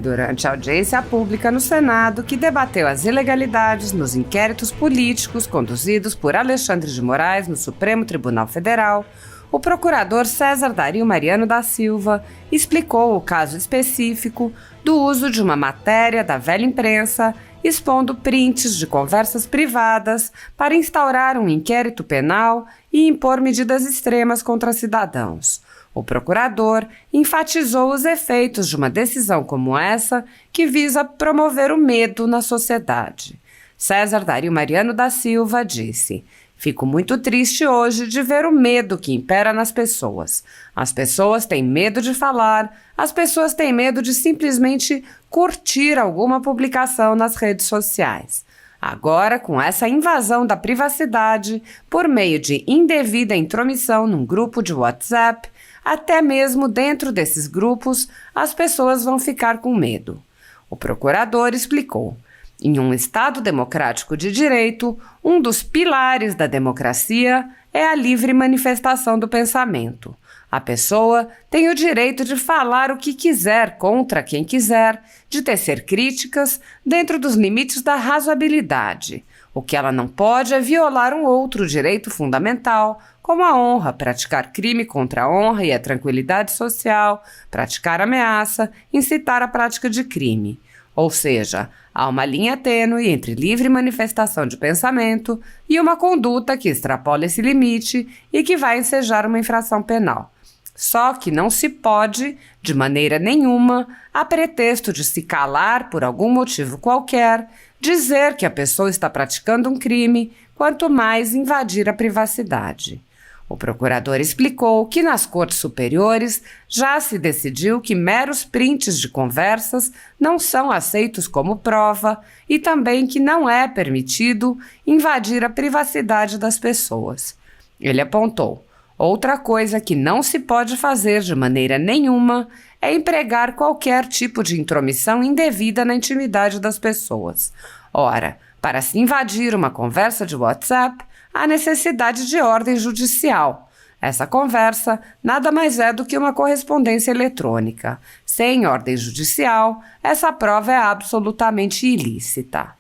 Durante a audiência pública no Senado, que debateu as ilegalidades nos inquéritos políticos conduzidos por Alexandre de Moraes no Supremo Tribunal Federal, o procurador César Dario Mariano da Silva explicou o caso específico do uso de uma matéria da velha imprensa expondo prints de conversas privadas para instaurar um inquérito penal e impor medidas extremas contra cidadãos. O procurador enfatizou os efeitos de uma decisão como essa, que visa promover o medo na sociedade. César Dario Mariano da Silva disse: "Fico muito triste hoje de ver o medo que impera nas pessoas. As pessoas têm medo de falar, as pessoas têm medo de simplesmente curtir alguma publicação nas redes sociais. Agora, com essa invasão da privacidade por meio de indevida intromissão num grupo de WhatsApp, até mesmo dentro desses grupos, as pessoas vão ficar com medo." O procurador explicou: "Em um Estado democrático de direito, um dos pilares da democracia é a livre manifestação do pensamento. A pessoa tem o direito de falar o que quiser contra quem quiser, de tecer críticas dentro dos limites da razoabilidade. O que ela não pode é violar um outro direito fundamental, como a honra, praticar crime contra a honra e a tranquilidade social, praticar ameaça, incitar a prática de crime. Ou seja, há uma linha tênue entre livre manifestação de pensamento e uma conduta que extrapola esse limite e que vai ensejar uma infração penal. Só que não se pode, de maneira nenhuma, a pretexto de se calar por algum motivo qualquer, dizer que a pessoa está praticando um crime, quanto mais invadir a privacidade." O procurador explicou que nas cortes superiores já se decidiu que meros prints de conversas não são aceitos como prova e também que não é permitido invadir a privacidade das pessoas. Ele apontou: "Outra coisa que não se pode fazer de maneira nenhuma é empregar qualquer tipo de intromissão indevida na intimidade das pessoas. Ora, para se invadir uma conversa de WhatsApp, há necessidade de ordem judicial. Essa conversa nada mais é do que uma correspondência eletrônica. Sem ordem judicial, essa prova é absolutamente ilícita."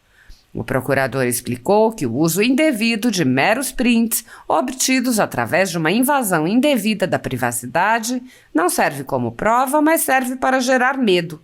O procurador explicou que o uso indevido de meros prints obtidos através de uma invasão indevida da privacidade não serve como prova, mas serve para gerar medo.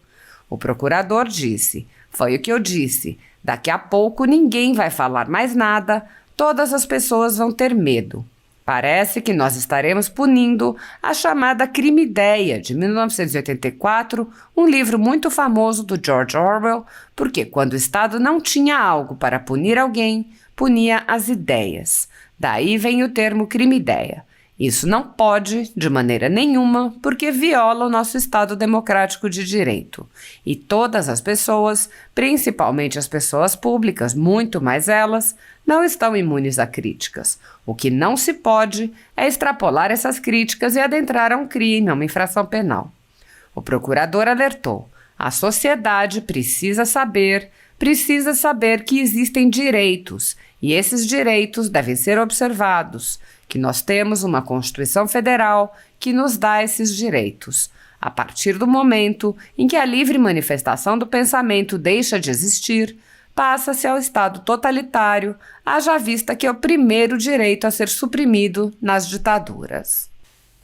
O procurador disse: "Foi o que eu disse. Daqui a pouco ninguém vai falar mais nada, todas as pessoas vão ter medo. Parece que nós estaremos punindo a chamada crime-ideia de 1984, um livro muito famoso do George Orwell, porque quando o Estado não tinha algo para punir alguém, punia as ideias. Daí vem o termo crime-ideia. Isso não pode, de maneira nenhuma, porque viola o nosso Estado democrático de direito. E todas as pessoas, principalmente as pessoas públicas, muito mais elas, não estão imunes a críticas. O que não se pode é extrapolar essas críticas e adentrar a um crime, a uma infração penal." O procurador alertou: "A sociedade precisa saber que existem direitos, e esses direitos devem ser observados, que nós temos uma Constituição Federal que nos dá esses direitos. A partir do momento em que a livre manifestação do pensamento deixa de existir, passa-se ao Estado totalitário, haja vista que é o primeiro direito a ser suprimido nas ditaduras."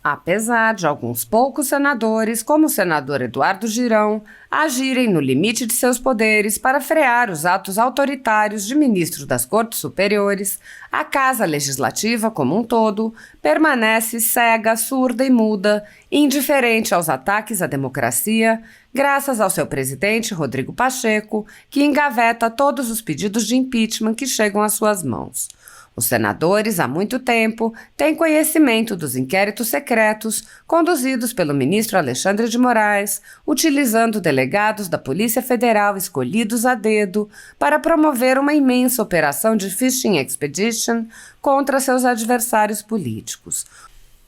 Apesar de alguns poucos senadores, como o senador Eduardo Girão, agirem no limite de seus poderes para frear os atos autoritários de ministros das Cortes Superiores, a Casa Legislativa como um todo permanece cega, surda e muda, indiferente aos ataques à democracia, graças ao seu presidente Rodrigo Pacheco, que engaveta todos os pedidos de impeachment que chegam às suas mãos. Os senadores, há muito tempo, têm conhecimento dos inquéritos secretos conduzidos pelo ministro Alexandre de Moraes, utilizando delegados da Polícia Federal escolhidos a dedo para promover uma imensa operação de fishing expedition contra seus adversários políticos.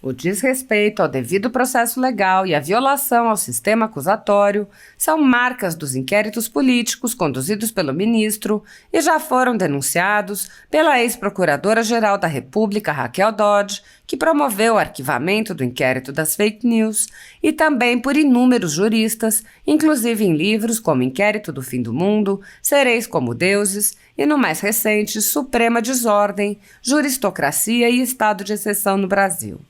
O desrespeito ao devido processo legal e a violação ao sistema acusatório são marcas dos inquéritos políticos conduzidos pelo ministro e já foram denunciados pela ex-procuradora-geral da República, Raquel Dodge, que promoveu o arquivamento do inquérito das fake news, e também por inúmeros juristas, inclusive em livros como Inquérito do Fim do Mundo, Sereis como Deuses e, no mais recente, Suprema Desordem, Juristocracia e Estado de Exceção no Brasil.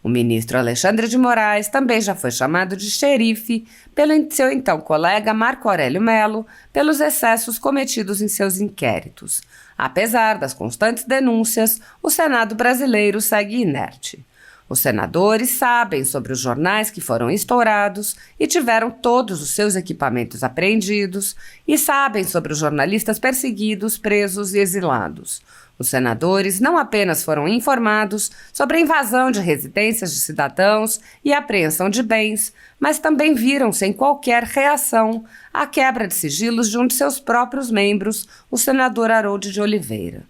O ministro Alexandre de Moraes também já foi chamado de xerife pelo seu então colega Marco Aurélio Mello pelos excessos cometidos em seus inquéritos. Apesar das constantes denúncias, o Senado brasileiro segue inerte. Os senadores sabem sobre os jornais que foram estourados e tiveram todos os seus equipamentos apreendidos e sabem sobre os jornalistas perseguidos, presos e exilados. Os senadores não apenas foram informados sobre a invasão de residências de cidadãos e a apreensão de bens, mas também viram sem qualquer reação a quebra de sigilos de um de seus próprios membros, o senador Harold de Oliveira.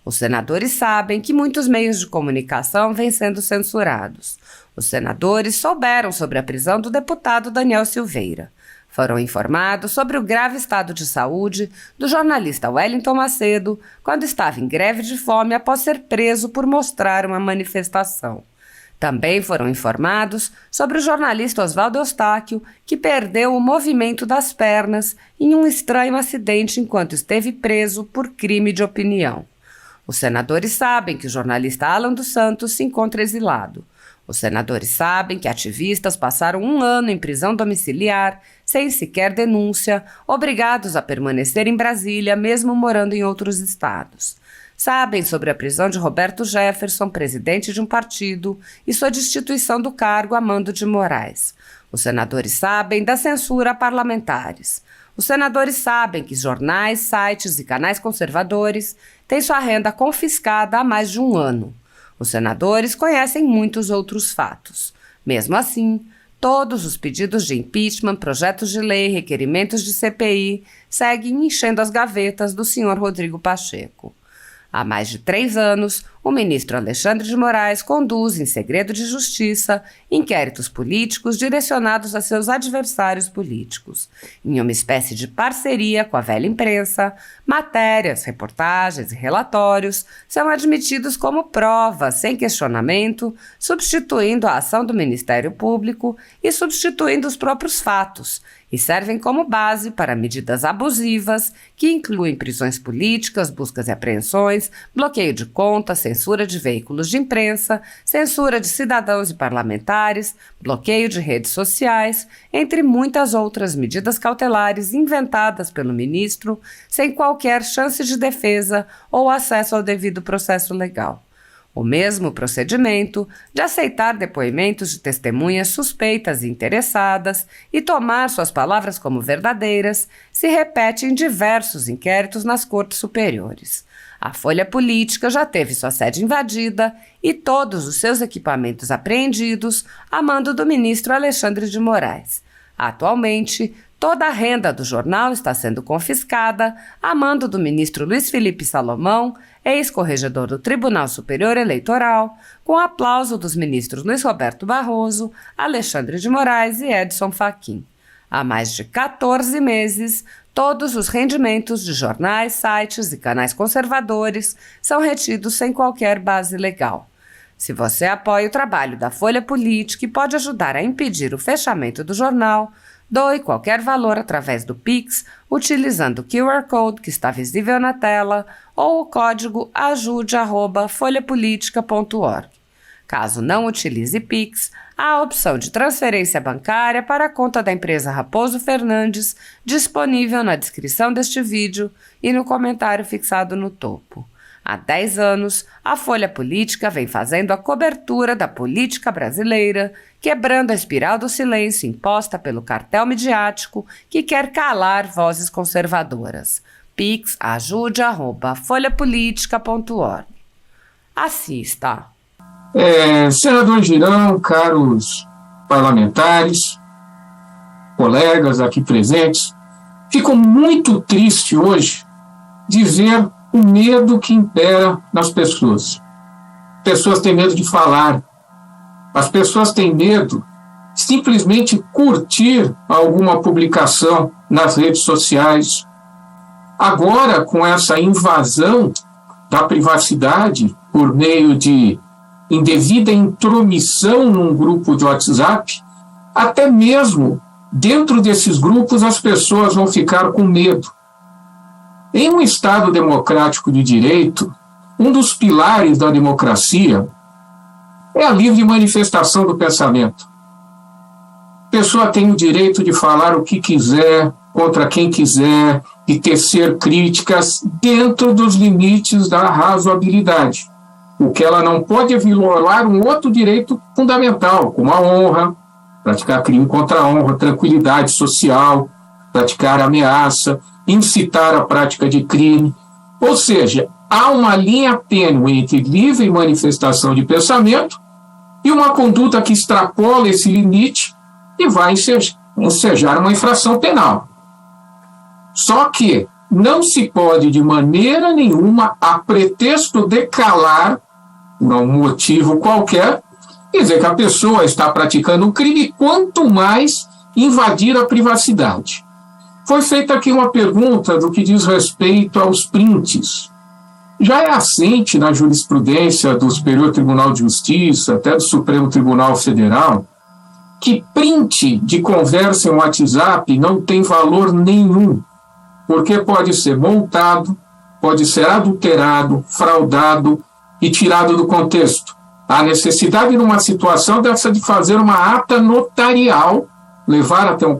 Os senadores sabem que muitos meios de comunicação vêm sendo censurados. Os senadores souberam sobre a prisão do deputado Daniel Silveira. Foram informados sobre o grave estado de saúde do jornalista Wellington Macedo quando estava em greve de fome após ser preso por mostrar uma manifestação. Também foram informados sobre o jornalista Oswaldo Eustáquio, que perdeu o movimento das pernas em um estranho acidente enquanto esteve preso por crime de opinião. Os senadores sabem que o jornalista Alan dos Santos se encontra exilado. Os senadores sabem que ativistas passaram 1 ano em prisão domiciliar, sem sequer denúncia, obrigados a permanecer em Brasília, mesmo morando em outros estados. Sabem sobre a prisão de Roberto Jefferson, presidente de um partido, e sua destituição do cargo a mando de Moraes. Os senadores sabem da censura a parlamentares. Os senadores sabem que jornais, sites e canais conservadores têm sua renda confiscada há mais de 1 ano. Os senadores conhecem muitos outros fatos. Mesmo assim, todos os pedidos de impeachment, projetos de lei, requerimentos de CPI seguem enchendo as gavetas do senhor Rodrigo Pacheco. Há mais de 3 anos, o ministro Alexandre de Moraes conduz, em segredo de justiça, inquéritos políticos direcionados a seus adversários políticos. Em uma espécie de parceria com a velha imprensa, matérias, reportagens e relatórios são admitidos como prova, sem questionamento, substituindo a ação do Ministério Público e substituindo os próprios fatos, e servem como base para medidas abusivas que incluem prisões políticas, buscas e apreensões, bloqueio de contas, censura de veículos de imprensa, censura de cidadãos e parlamentares, bloqueio de redes sociais, entre muitas outras medidas cautelares inventadas pelo ministro sem qualquer chance de defesa ou acesso ao devido processo legal. O mesmo procedimento de aceitar depoimentos de testemunhas suspeitas e interessadas e tomar suas palavras como verdadeiras se repete em diversos inquéritos nas cortes superiores. A Folha Política já teve sua sede invadida e todos os seus equipamentos apreendidos a mando do ministro Alexandre de Moraes. Atualmente, toda a renda do jornal está sendo confiscada a mando do ministro Luiz Felipe Salomão, ex-corregedor do Tribunal Superior Eleitoral, com aplauso dos ministros Luiz Roberto Barroso, Alexandre de Moraes e Edson Fachin. Há mais de 14 meses, todos os rendimentos de jornais, sites e canais conservadores são retidos sem qualquer base legal. Se você apoia o trabalho da Folha Política e pode ajudar a impedir o fechamento do jornal, doe qualquer valor através do Pix, utilizando o QR Code que está visível na tela ou o código ajude@folhapolitica.org. Caso não utilize Pix, há a opção de transferência bancária para a conta da empresa Raposo Fernandes, disponível na descrição deste vídeo e no comentário fixado no topo. Há 10 anos, a Folha Política vem fazendo a cobertura da política brasileira, quebrando a espiral do silêncio imposta pelo cartel midiático que quer calar vozes conservadoras. Pix ajude@folhapolitica.org. Assista. Senador Girão, caros parlamentares, colegas aqui presentes, fico muito triste hoje de ver o medo que impera nas pessoas. Pessoas têm medo de falar, As pessoas têm medo de simplesmente curtir alguma publicação nas redes sociais. Agora, com essa invasão da privacidade por meio de indevida intromissão num grupo de WhatsApp, até mesmo dentro desses grupos as pessoas vão ficar com medo. Em um Estado democrático de direito, um dos pilares da democracia é a livre manifestação do pensamento. A pessoa tem o direito de falar o que quiser, contra quem quiser, e tecer críticas dentro dos limites da razoabilidade. O que ela não pode é violar um outro direito fundamental, como a honra, praticar crime contra a honra, tranquilidade social, praticar ameaça, incitar a prática de crime. Ou seja, há uma linha tênue entre livre manifestação de pensamento e uma conduta que extrapola esse limite e vai ensejar uma infração penal. Só que não se pode, de maneira nenhuma, a pretexto de calar, por um motivo qualquer, dizer que a pessoa está praticando um crime, quanto mais invadir a privacidade. Foi feita aqui uma pergunta do que diz respeito aos prints. Já é assente na jurisprudência do Superior Tribunal de Justiça, até do Supremo Tribunal Federal, que print de conversa em WhatsApp não tem valor nenhum, porque pode ser montado, pode ser adulterado, fraudado e tirado do contexto. Há necessidade, numa situação dessa, de fazer uma ata notarial, levar até um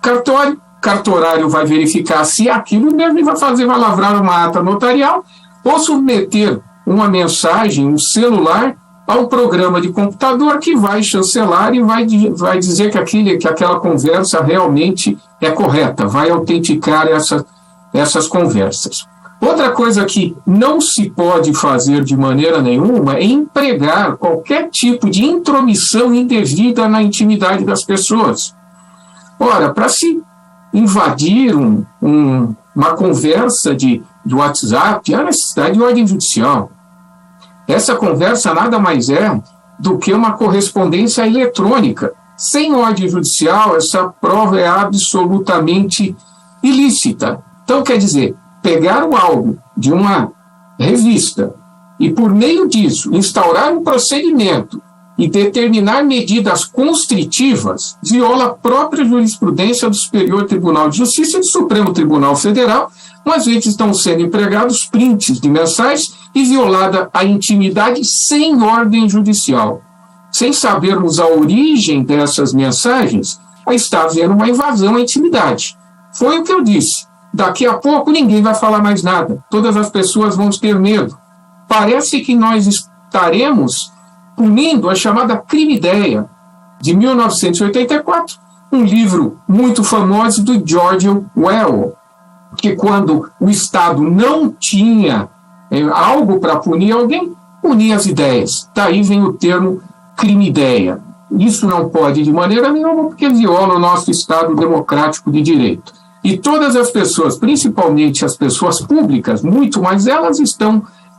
cartório, cartorário vai verificar se aquilo mesmo vai lavrar uma ata notarial, ou submeter uma mensagem, um celular, a um programa de computador que vai chancelar e vai dizer que aquela conversa realmente é correta, vai autenticar essas conversas. Outra coisa que não se pode fazer de maneira nenhuma é empregar qualquer tipo de intromissão indevida na intimidade das pessoas. Ora, para se invadir uma conversa de WhatsApp, há necessidade de ordem judicial. Essa conversa nada mais é do que uma correspondência eletrônica. Sem ordem judicial, essa prova é absolutamente ilícita. Então, quer dizer, pegar o algo de uma revista e, por meio disso, instaurar um procedimento e determinar medidas constritivas, viola a própria jurisprudência do Superior Tribunal de Justiça e do Supremo Tribunal Federal, às vezes estão sendo empregados prints de mensagens e violada a intimidade sem ordem judicial. Sem sabermos a origem dessas mensagens, aí está havendo uma invasão à intimidade. Foi o que eu disse. Daqui a pouco ninguém vai falar mais nada. Todas as pessoas vão ter medo. Parece que nós estaremos punindo a chamada crime-ideia de 1984, um livro muito famoso do George Orwell, que quando o Estado não tinha algo para punir alguém, punia as ideias. Daí vem o termo crime-ideia. Isso não pode de maneira nenhuma, porque viola o nosso Estado democrático de direito. E todas as pessoas, principalmente as pessoas públicas, muito mais elas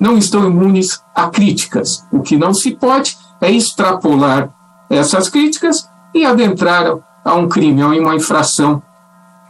não estão imunes a críticas. O que não se pode é extrapolar essas críticas e adentrar a um crime, a uma infração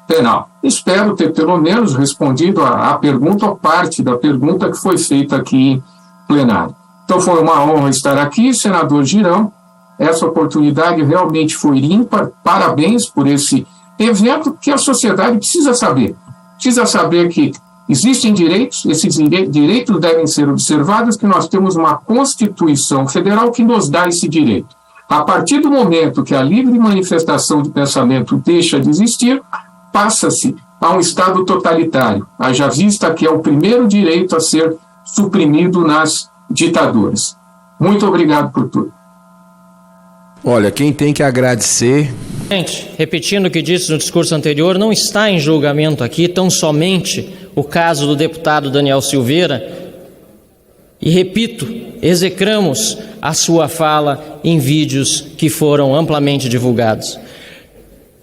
penal. Espero ter pelo menos respondido a pergunta, ou parte da pergunta que foi feita aqui em plenário. Então foi uma honra estar aqui, senador Girão. Essa oportunidade realmente foi ímpar. Parabéns por esse evento que a sociedade precisa saber. Precisa saber que existem direitos, esses direitos devem ser observados, que nós temos uma Constituição Federal que nos dá esse direito. A partir do momento que a livre manifestação de pensamento deixa de existir, passa-se a um Estado totalitário, haja vista que é o primeiro direito a ser suprimido nas ditaduras. Muito obrigado por tudo. Olha, quem tem que agradecer... Gente, repetindo o que disse no discurso anterior, não está em julgamento aqui tão somente o caso do deputado Daniel Silveira, e repito, execramos a sua fala em vídeos que foram amplamente divulgados.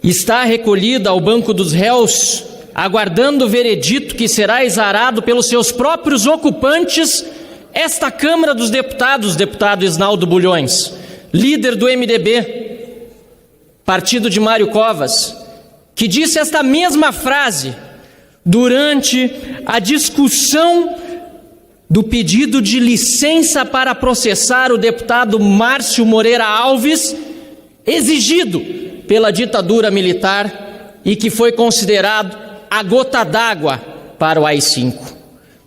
Está recolhida ao banco dos réus, aguardando o veredito que será exarado pelos seus próprios ocupantes, esta Câmara dos Deputados, deputado Isnaldo Bulhões. líder do MDB, partido de Mário Covas, que disse esta mesma frase durante a discussão do pedido de licença para processar o deputado Márcio Moreira Alves, exigido pela ditadura militar e que foi considerado a gota d'água para o AI-5.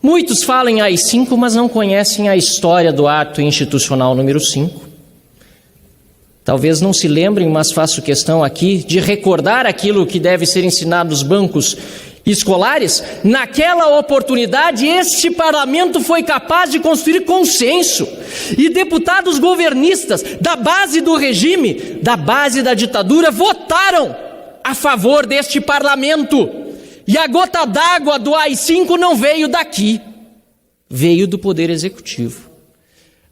Muitos falam em AI-5, mas não conhecem a história do ato institucional número 5. Talvez não se lembrem, mas faço questão aqui de recordar aquilo que deve ser ensinado nos bancos escolares. Naquela oportunidade, este parlamento foi capaz de construir consenso. E deputados governistas da base do regime, da base da ditadura, votaram a favor deste parlamento. E a gota d'água do AI-5 não veio daqui, veio do Poder Executivo.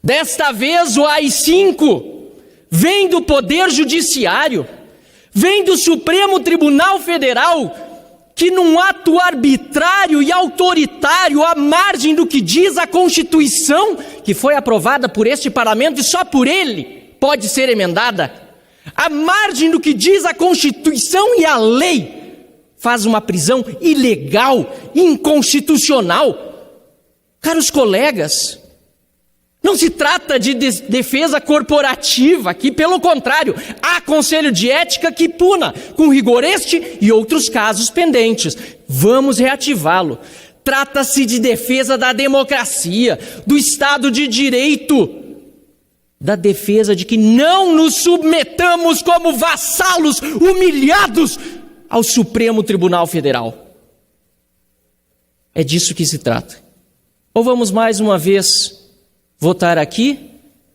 Desta vez o AI-5 vem do Poder Judiciário, vem do Supremo Tribunal Federal, que num ato arbitrário e autoritário, à margem do que diz a Constituição, que foi aprovada por este parlamento e só por ele pode ser emendada, à margem do que diz a Constituição e a lei, faz uma prisão ilegal, inconstitucional. Caros colegas, não se trata de defesa corporativa aqui, pelo contrário, há conselho de ética que puna com rigor este e outros casos pendentes. Vamos reativá-lo. Trata-se de defesa da democracia, do Estado de Direito, da defesa de que não nos submetamos como vassalos humilhados ao Supremo Tribunal Federal. É disso que se trata. Ou vamos mais uma vez votar aqui,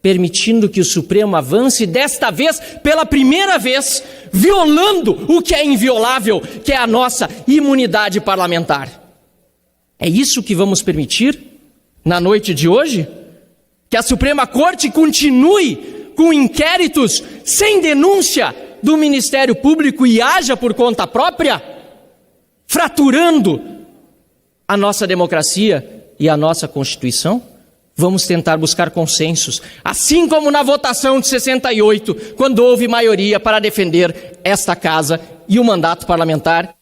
permitindo que o Supremo avance, desta vez, pela primeira vez, violando o que é inviolável, que é a nossa imunidade parlamentar. É isso que vamos permitir na noite de hoje? Que a Suprema Corte continue com inquéritos sem denúncia do Ministério Público e haja por conta própria, fraturando a nossa democracia e a nossa Constituição? Vamos tentar buscar consensos, assim como na votação de 68, quando houve maioria para defender esta casa e o mandato parlamentar.